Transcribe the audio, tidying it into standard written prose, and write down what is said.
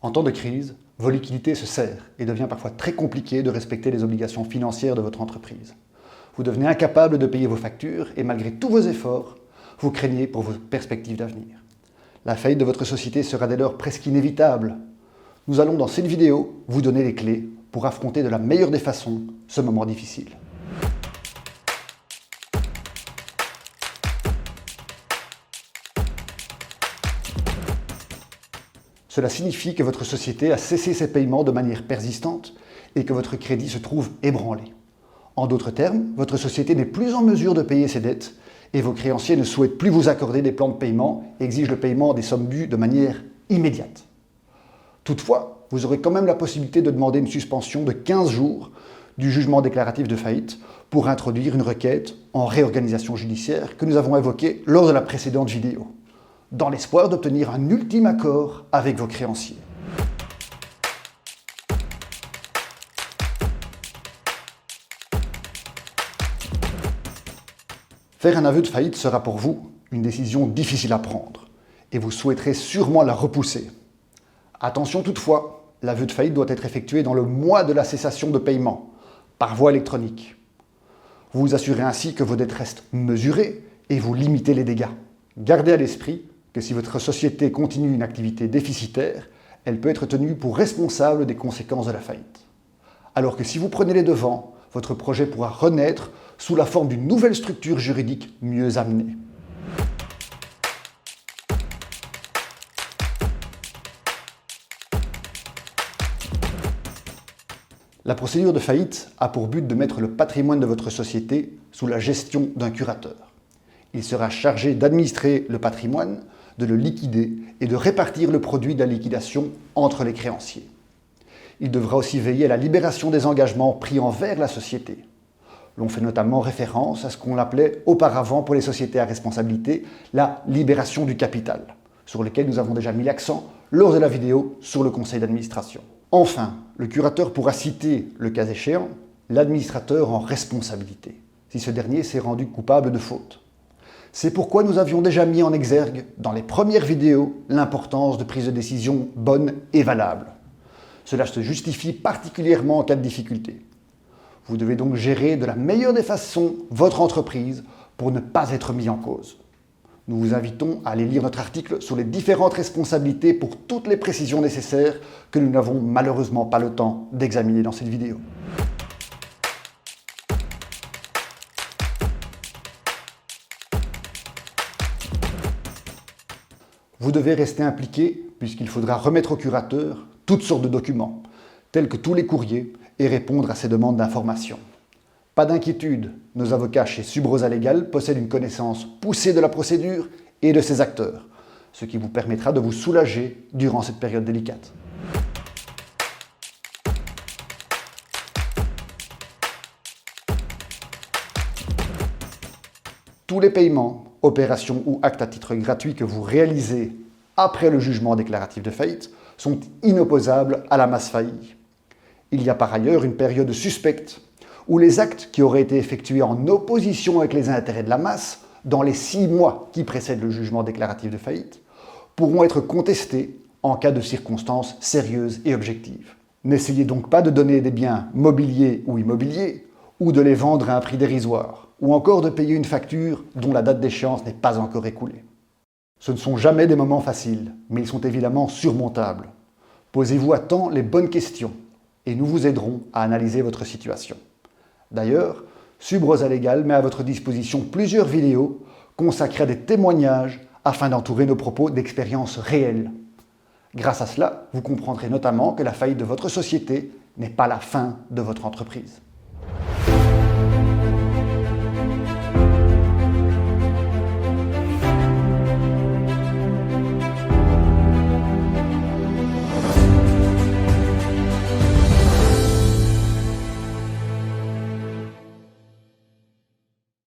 En temps de crise, vos liquidités se serrent et devient parfois très compliqué de respecter les obligations financières de votre entreprise. Vous devenez incapable de payer vos factures et malgré tous vos efforts, vous craignez pour vos perspectives d'avenir. La faillite de votre société sera dès lors presque inévitable. Nous allons dans cette vidéo vous donner les clés pour affronter de la meilleure des façons ce moment difficile. Cela signifie que votre société a cessé ses paiements de manière persistante et que votre crédit se trouve ébranlé. En d'autres termes, votre société n'est plus en mesure de payer ses dettes et vos créanciers ne souhaitent plus vous accorder des plans de paiement et exigent le paiement des sommes dues de manière immédiate. Toutefois, vous aurez quand même la possibilité de demander une suspension de 15 jours du jugement déclaratif de faillite pour introduire une requête en réorganisation judiciaire que nous avons évoquée lors de la précédente vidéo, dans l'espoir d'obtenir un ultime accord avec vos créanciers. Faire un aveu de faillite sera pour vous une décision difficile à prendre et vous souhaiterez sûrement la repousser. Attention toutefois, l'aveu de faillite doit être effectué dans le mois de la cessation de paiement, par voie électronique. Vous vous assurez ainsi que vos dettes restent mesurées et vous limitez les dégâts. Gardez à l'esprit que si votre société continue une activité déficitaire, elle peut être tenue pour responsable des conséquences de la faillite. Alors que si vous prenez les devants, votre projet pourra renaître sous la forme d'une nouvelle structure juridique mieux amenée. La procédure de faillite a pour but de mettre le patrimoine de votre société sous la gestion d'un curateur. Il sera chargé d'administrer le patrimoine, de le liquider et de répartir le produit de la liquidation entre les créanciers. Il devra aussi veiller à la libération des engagements pris envers la société. L'on fait notamment référence à ce qu'on appelait auparavant pour les sociétés à responsabilité la libération du capital, sur lequel nous avons déjà mis l'accent lors de la vidéo sur le conseil d'administration. Enfin, le curateur pourra citer, le cas échéant, l'administrateur en responsabilité, si ce dernier s'est rendu coupable de faute. C'est pourquoi nous avions déjà mis en exergue, dans les premières vidéos, l'importance de prise de décision bonne et valable. Cela se justifie particulièrement en cas de difficulté. Vous devez donc gérer de la meilleure des façons votre entreprise pour ne pas être mis en cause. Nous vous invitons à aller lire notre article sur les différentes responsabilités pour toutes les précisions nécessaires que nous n'avons malheureusement pas le temps d'examiner dans cette vidéo. Vous devez rester impliqué puisqu'il faudra remettre au curateur toutes sortes de documents, tels que tous les courriers, et répondre à ses demandes d'information. Pas d'inquiétude, nos avocats chez Subrosa Legal possèdent une connaissance poussée de la procédure et de ses acteurs, ce qui vous permettra de vous soulager durant cette période délicate. Tous les paiements, opérations ou actes à titre gratuit que vous réalisez après le jugement déclaratif de faillite sont inopposables à la masse faillie. Il y a par ailleurs une période suspecte où les actes qui auraient été effectués en opposition avec les intérêts de la masse dans les 6 mois qui précèdent le jugement déclaratif de faillite pourront être contestés en cas de circonstances sérieuses et objectives. N'essayez donc pas de donner des biens mobiliers ou immobiliers ou de les vendre à un prix dérisoire ou encore de payer une facture dont la date d'échéance n'est pas encore écoulée. Ce ne sont jamais des moments faciles, mais ils sont évidemment surmontables. Posez-vous à temps les bonnes questions et nous vous aiderons à analyser votre situation. D'ailleurs, Subrosa Legal met à votre disposition plusieurs vidéos consacrées à des témoignages afin d'entourer nos propos d'expériences réelles. Grâce à cela, vous comprendrez notamment que la faillite de votre société n'est pas la fin de votre entreprise.